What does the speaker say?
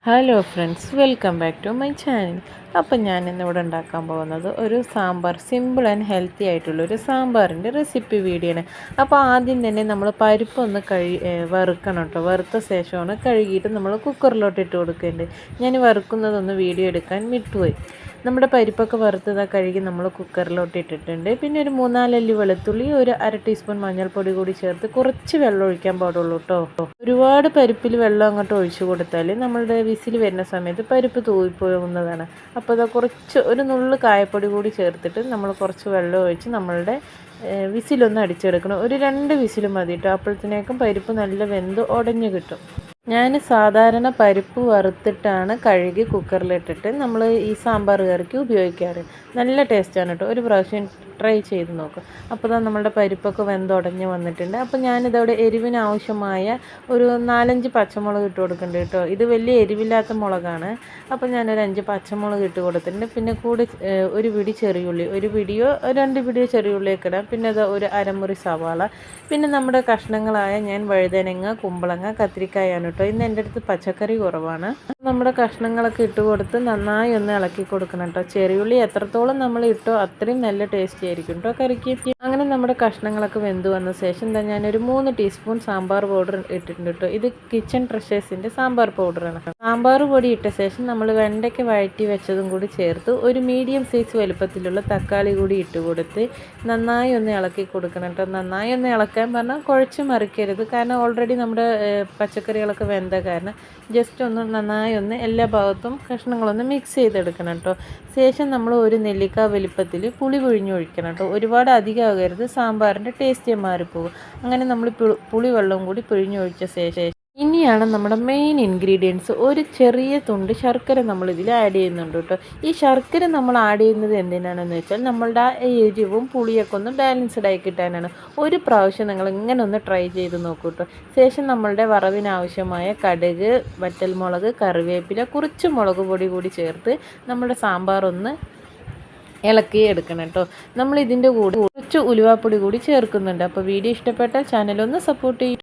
Hello friends, welcome back to my channel. അപ്പം ഞാൻ ഇന്നിവിടെ ഉണ്ടാക്കാൻ പോകുന്നത് ഒരു സാമ്പാർ, സിമ്പിൾ ആൻഡ് ഹെൽത്തി ആയിട്ടുള്ളൊരു സാമ്പാറിൻ്റെ റെസിപ്പി വീഡിയോ ആണ്. അപ്പോൾ ആദ്യം തന്നെ നമ്മൾ പരിപ്പൊന്ന് വറുക്കണം കേട്ടോ. വറുത്ത ശേഷമാണ് കഴുകിയിട്ട് നമ്മൾ കുക്കറിലോട്ട് ഇട്ട് കൊടുക്കേണ്ടത്. ഞാൻ വറുക്കുന്നതൊന്ന് വീഡിയോ എടുക്കാൻ വിട്ടുപോയി. നമ്മുടെ പരിപ്പൊക്കെ വറുത്തതാ കഴുകി നമ്മൾ കുക്കറിലോട്ട് ഇട്ടിട്ടുണ്ട്. പിന്നെ ഒരു 3-4 അല്ലി വെളുത്തുള്ളി, ഒരു 1/2 ടീസ്പൂൺ മഞ്ഞൾപ്പൊടി കൂടി ചേർത്ത് കുറച്ച് വെള്ളം ഒഴിക്കാൻ പാടുള്ളൂ കേട്ടോ. ഒരുപാട് പരിപ്പിൽ വെള്ളം അങ്ങോട്ട് ഒഴിച്ചു കൊടുത്താൽ നമ്മളുടെ വിസിൽ വരുന്ന സമയത്ത് പരിപ്പ് തൂവിപ്പോകുന്നതാണ്. അപ്പോൾ അത് കുറച്ച് ഒരു നുള്ളു കായപ്പൊടി കൂടി ചേർത്തിട്ട് നമ്മൾ കുറച്ച് വെള്ളം ഒഴിച്ച് നമ്മളുടെ വിസിലൊന്ന് അടിച്ചെടുക്കണം. ഒരു 2 വിസിൽ മതി കേട്ടോ. അപ്പോഴത്തേക്കും പരിപ്പ് നല്ല വെന്ത് ഉടഞ്ഞു കിട്ടും. ഞാൻ സാധാരണ പരിപ്പ് വറുത്തിട്ടാണ് കഴുകി കുക്കറിലിട്ടിട്ട് നമ്മൾ ഈ സാമ്പാർ കറിക്ക് ഉപയോഗിക്കാറ്. നല്ല ടേസ്റ്റാണ് കേട്ടോ. ഒരു പ്രാവശ്യം ട്രൈ ചെയ്ത് നോക്കുക. അപ്പോൾ തന്നെ നമ്മളുടെ പരിപ്പൊക്കെ വെന്തുടഞ്ഞ് വന്നിട്ടുണ്ട്. അപ്പോൾ ഞാനിതവിടെ എരിവിന് ആവശ്യമായ ഒരു 4-5 പച്ചമുളക് ഇട്ട് കൊടുക്കുന്നുണ്ട് കേട്ടോ. ഇത് വലിയ എരിവില്ലാത്ത മുളകാണ്. അപ്പോൾ ഞാനൊരു 5 പച്ചമുളക് ഇട്ട് കൊടുത്തിട്ടുണ്ട്. പിന്നെ കൂടെ ഒരു പിടി ചെറിയുള്ളി, ഒരു പിടിയോ 2 പിടിയോ ചെറിയുള്ളിയൊക്കെ ഇടാം. പിന്നെ അത് ഒരു അരമുറി സവാള, പിന്നെ നമ്മുടെ കഷ്ണങ്ങളായ ഞാൻ വഴുതനങ്ങ, കുമ്പളങ്ങ, കത്തിരിക്കായാണ് കേട്ടോ. ഇന്ന് എൻ്റെ അടുത്ത് പച്ചക്കറി കുറവാണ്. നമ്മുടെ കഷ്ണങ്ങളൊക്കെ ഇട്ട് കൊടുത്ത് നന്നായി ഒന്ന് ഇളക്കി കൊടുക്കണം കേട്ടോ. ചെറിയുള്ളി എത്രത്തോളം നമ്മൾ ഇട്ടോ അത്രയും നല്ല ടേസ്റ്റി ആയിരിക്കും കേട്ടോ കറിക്ക്. അങ്ങനെ നമ്മുടെ കഷ്ണങ്ങളൊക്കെ വെന്ത് വന്ന ശേഷം ഞാനൊരു 3 ടീസ്പൂൺ സാമ്പാർ പൗഡർ ഇട്ടിട്ടുണ്ട് കേട്ടോ. ഇത് കിച്ചൺ ട്രഷേഴ്സിൻ്റെ സാമ്പാർ പൗഡറാണ്. സാമ്പാർ പൊടി ഇട്ട ശേഷം നമ്മൾ വെണ്ടയ്ക്ക് വഴറ്റി വെച്ചതും കൂടി ചേർത്ത് ഒരു മീഡിയം സൈസ് വലുപ്പത്തിലുള്ള തക്കാളി കൂടി ഇട്ട് കൊടുത്ത് നന്നായി ഒന്ന് ഇളക്കി കൊടുക്കണം കേട്ടോ. നന്നായി ഒന്ന് ഇളക്കാൻ പറഞ്ഞാൽ കുഴച്ച് മറിക്കരുത്. കാരണം ഓൾറെഡി നമ്മുടെ പച്ചക്കറികളൊക്കെ വെന്ത കാരണം ജസ്റ്റ് ഒന്ന് നന്നായി ഒന്ന് എല്ലാ ഭാഗത്തും കഷ്ണങ്ങളൊന്ന് മിക്സ് ചെയ്തെടുക്കണം കേട്ടോ. ശേഷം നമ്മൾ ഒരു നെല്ലിക്ക വലിപ്പത്തിൽ പുളി പിഴിഞ്ഞൊഴിക്കണം കേട്ടോ. ഒരുപാട് അധികം ആകരുത്, സാമ്പാറിൻ്റെ ടേസ്റ്റ് മാറിപ്പോകും. അങ്ങനെ നമ്മൾ പുളി വെള്ളം കൂടി പിഴിഞ്ഞൊഴിച്ച ശേഷം ഇനിയാണ് നമ്മുടെ മെയിൻ ഇൻഗ്രീഡിയൻസ്. ഒരു ചെറിയ തുണ്ട് ശർക്കര നമ്മളിതിൽ ആഡ് ചെയ്യുന്നുണ്ട് കേട്ടോ. ഈ ശർക്കര നമ്മൾ ആഡ് ചെയ്യുന്നത് എന്തിനാണെന്ന് വെച്ചാൽ നമ്മളുടെ ആ എരിവും പുളിയൊക്കെ ഒന്ന് ബാലൻസ്ഡ് ആയി കിട്ടാനാണ്. ഒരു പ്രാവശ്യം നിങ്ങൾ ഇങ്ങനെ ഒന്ന് ട്രൈ ചെയ്ത് നോക്കൂ കേട്ടോ. ശേഷം നമ്മളുടെ വറവിനാവശ്യമായ കടുക്, വറ്റൽമുളക്, കറിവേപ്പില, കുറച്ച് മുളക് പൊടി കൂടി ചേർത്ത് നമ്മുടെ സാമ്പാർ ഒന്ന് ഇളക്കി എടുക്കണം കേട്ടോ. നമ്മൾ ഇതിൻ്റെ കൂടെ കുറച്ച് ഉലുവാപ്പൊടി കൂടി ചേർക്കുന്നുണ്ട്. അപ്പോൾ വീഡിയോ ഇഷ്ടപ്പെട്ടാൽ ചാനലൊന്ന് സപ്പോർട്ട് ചെയ്യും.